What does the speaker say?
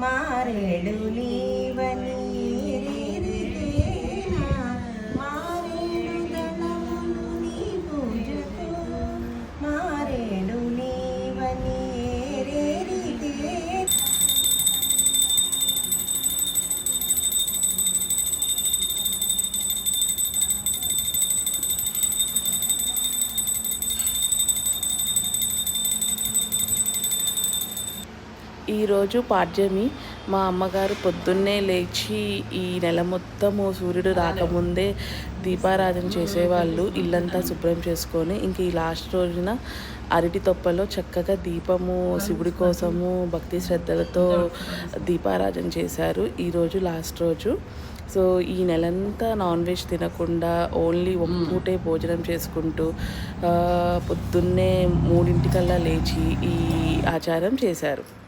మారేడు నీవని ఈరోజు పాడ్యమి. మా అమ్మగారు పొద్దున్నే లేచి ఈ నెల మొత్తము సూర్యుడు రాకముందే దీపారాధన చేసేవాళ్ళు. ఇల్లంతా శుభ్రం చేసుకొని ఇంక ఈ లాస్ట్ రోజున అరటి తొప్పలో చక్కగా దీపము శివుడి కోసము భక్తి శ్రద్ధలతో దీపారాధన చేశారు. ఈరోజు లాస్ట్ రోజు. సో ఈ నెలంతా నాన్ వెజ్ తినకుండా ఓన్లీ ఒక పూటే భోజనం చేసుకుంటూ పొద్దున్నే 3 లేచి ఈ ఆచారం చేశారు.